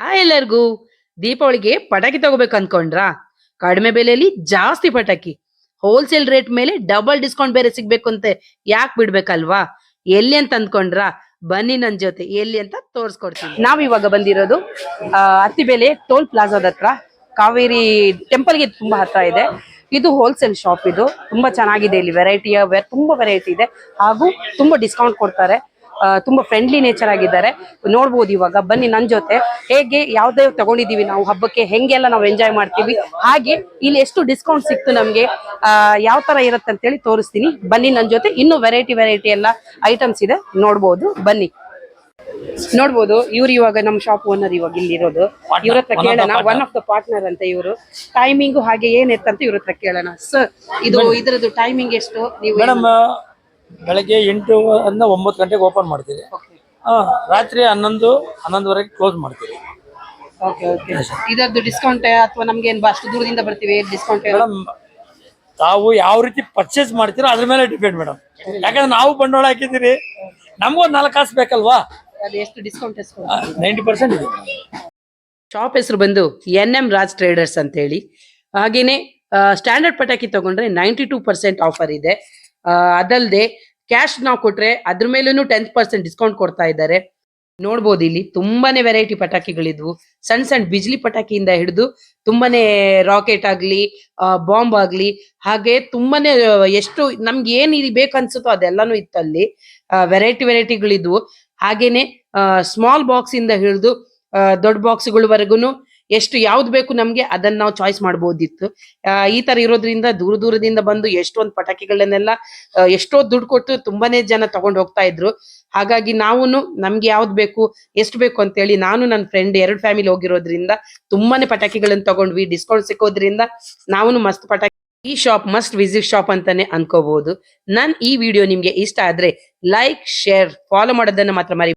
Hi ಎಲ್ಲರಿಗೂ. ದೀಪಾವಳಿಗೆ ಪಟಾಕಿ ತಗೋಬೇಕು ಅನ್ಕೊಂಡ್ರಾ? ಕಡಿಮೆ ಬೆಲೆಯಲ್ಲಿ ಜಾಸ್ತಿ ಪಟಾಕಿ, ಹೋಲ್ಸೇಲ್ ರೇಟ್ ಮೇಲೆ ಡಬಲ್ ಡಿಸ್ಕೌಂಟ್ ಬೇರೆ ಸಿಗ್ಬೇಕು ಅಂತ ಯಾಕೆ ಬಿಡ್ಬೇಕಲ್ವಾ? ಎಲ್ಲಿ ಅಂತ ಅಂದ್ಕೊಂಡ್ರಾ? ಬನ್ನಿ ನನ್ ಜೊತೆ, ಎಲ್ಲಿ ಅಂತ ತೋರ್ಸ್ಕೊಡ್ತೀನಿ. ನಾವ್ ಇವಾಗ ಬಂದಿರೋದು ಅತ್ತಿಬೆಲೆ ಟೋಲ್ ಪ್ಲಾಜಾದ ಹತ್ರ, ಕಾವೇರಿ ಟೆಂಪಲ್ಗೆ ತುಂಬಾ ಹತ್ರ ಇದೆ. ಇದು ಹೋಲ್ಸೇಲ್ ಶಾಪ್. ಇದು ತುಂಬಾ ಚೆನ್ನಾಗಿದೆ. ಇಲ್ಲಿ ತುಂಬಾ ವೆರೈಟಿ ಇದೆ, ಹಾಗೂ ತುಂಬಾ ಡಿಸ್ಕೌಂಟ್ ಕೊಡ್ತಾರೆ. ತುಂಬಾ ಫ್ರೆಂಡ್ಲಿ ನೇಚರ್ ಆಗಿದ್ದಾರೆ. ನೋಡ್ಬೋದು ಇವಾಗ. ಬನ್ನಿ ನನ್ ಜೊತೆ, ಹೇಗೆ ಯಾವ್ದೇ ತಗೊಂಡಿದೀವಿ ನಾವು ಹಬ್ಬಕ್ಕೆ, ಹೆಂಗೆಲ್ಲ ನಾವು ಎಂಜಾಯ್ ಮಾಡ್ತೀವಿ, ಹಾಗೆ ಇಲ್ಲಿ ಎಷ್ಟು ಡಿಸ್ಕೌಂಟ್ ಸಿಕ್ತು ನಮ್ಗೆ, ಯಾವ ತರ ಇರುತ್ತೆ ಅಂತೇಳಿ ತೋರಿಸ್ತೀನಿ. ಬನ್ನಿ ನನ್ ಜೊತೆ. ಇನ್ನು ವೆರೈಟಿ ಎಲ್ಲ ಐಟಮ್ಸ್ ಇದೆ, ನೋಡ್ಬೋದು. ಬನ್ನಿ. ನೋಡ್ಬೋದು, ಇವ್ರು ಇವಾಗ ನಮ್ಮ ಶಾಪ್ ಓನರ್ ಇವಾಗ ಇಲ್ಲಿ ಇರೋದು. ಇವ್ರ ಹತ್ರ ಕೇಳೋಣ. ಒನ್ ಆಫ್ ದ ಪಾರ್ಟ್ನರ್ ಅಂತ ಇವರು. ಟೈಮಿಂಗ್ ಹಾಗೆ ಏನಿತ್ತಂತ ಇವ್ರ ಹತ್ರ ಕೇಳೋಣ. ಸರ್, ಇದ್ರದ್ದು ಟೈಮಿಂಗ್ ಎಷ್ಟು? ನೀವು ಬೆಳಗ್ಗೆ 8 ಇಂದ 9 ಗಂಟೆಗೆ ಓಪನ್ ಮಾಡ್ತೀವಿ. ರಾತ್ರಿ 11-11ವರೆಗೆ ಕ್ಲೋಸ್ ಮಾಡ್ತೀವಿ. ಇದರದ್ದು ಡಿಸ್ಕೌಂಟ್ ಅಥವಾ ನಮ್ಗೆ ಅಷ್ಟು ದೂರದಿಂದ ಬರ್ತೀವಿ, ಡಿಸ್ಕೌಂಟ್ ಮೇಡಮ್ ತಾವು ಯಾವ ರೀತಿ ಪರ್ಚೇಸ್ ಮಾಡ್ತೀರೋ ಅದ್ರ ಮೇಲೆ ಡಿಪೆಂಡ್ ಮೇಡಮ್. ಯಾಕಂದ್ರೆ ನಾವು ಬಂಡವಾಳ ಹಾಕಿದ್ದೀರಿ, ನಮಗೂ 4 ಕಾಸು ಬೇಕಲ್ವಾ? ಎಷ್ಟು ಡಿಸ್ಕೌಂಟ್? 90% ಇದೆ. ಶಾಪ್ ಹೆಸರು ಬಂದು NM ರಾಜ್ ಟ್ರೇಡರ್ಸ್ ಅಂತ ಹೇಳಿ. ಹಾಗೇನೆ ಸ್ಟ್ಯಾಂಡರ್ಡ್ ಪಟಾಕಿ ತಗೊಂಡ್ರೆ 92% ಆಫರ್ ಇದೆ. ಅದಲ್ಲದೆ ಕ್ಯಾಶ್ ನಾವು ಕೊಟ್ರೆ ಅದ್ರ ಮೇಲೂ 10% ಡಿಸ್ಕೌಂಟ್ ಕೊಡ್ತಾ ಇದ್ದಾರೆ. ನೋಡ್ಬೋದು, ಇಲ್ಲಿ ತುಂಬಾನೇ ವೆರೈಟಿ ಪಟಾಕಿಗಳಿದ್ವು. ಸಣ್ಣ ಸಣ್ಣ ಬಿಜ್ಲಿ ಪಟಾಕಿಯಿಂದ ಹಿಡಿದು ತುಂಬಾನೇ ರಾಕೆಟ್ ಆಗ್ಲಿ, ಬಾಂಬ್ ಆಗ್ಲಿ, ಹಾಗೆ ತುಂಬಾನೇ ಎಷ್ಟು ನಮ್ಗೆ ಏನ್ ಬೇಕನ್ಸುತ್ತೋ ಅದೆಲ್ಲಾನು ಇತ್ತು ಅಲ್ಲಿ. ವೆರೈಟಿಗಳಿದ್ವು. ಹಾಗೇನೆ ಸ್ಮಾಲ್ ಬಾಕ್ಸ್ ಇಂದ ಹಿಡಿದು ದೊಡ್ಡ ಬಾಕ್ಸ್ಗಳವರೆಗೂ ಎಷ್ಟು ಯಾವ್ದು ಬೇಕು ನಮ್ಗೆ ಅದನ್ನ ನಾವು ಚಾಯ್ಸ್ ಮಾಡ್ಬೋದಿತ್ತು. ಈ ತರ ಇರೋದ್ರಿಂದ ದೂರದಿಂದ ಬಂದು ಎಷ್ಟೊಂದು ಪಟಾಕಿಗಳನ್ನೆಲ್ಲ ಎಷ್ಟೋ ದುಡ್ಡು ಕೊಟ್ಟು ತುಂಬಾನೇ ಜನ ತಗೊಂಡು ಹೋಗ್ತಾ ಇದ್ರು. ಹಾಗಾಗಿ ನಾವುನು ನಮ್ಗೆ ಯಾವ್ದು ಬೇಕು, ಎಷ್ಟು ಬೇಕು ಅಂತೇಳಿ ನಾನು ನನ್ನ ಫ್ರೆಂಡ್ 2 ಫ್ಯಾಮಿಲಿ ಹೋಗಿರೋದ್ರಿಂದ ತುಂಬಾನೇ ಪಟಾಕಿಗಳನ್ನ ತಗೊಂಡ್ವಿ. ಡಿಸ್ಕೌಂಟ್ ಸಿಕ್ಕೋದ್ರಿಂದ ನಾವುನು ಮಸ್ತ್ ಪಟಾಕಿ. ಈ ಶಾಪ್ ಮಸ್ಟ್ ವಿಸಿಟ್ ಶಾಪ್ ಅಂತಾನೆ ಅನ್ಕೋಬಹುದು. ಈ ವಿಡಿಯೋ ನಿಮ್ಗೆ ಇಷ್ಟ ಆದ್ರೆ ಲೈಕ್, ಶೇರ್, ಫಾಲೋ ಮಾಡೋದನ್ನ ಮಾತ್ರ ಮರಿ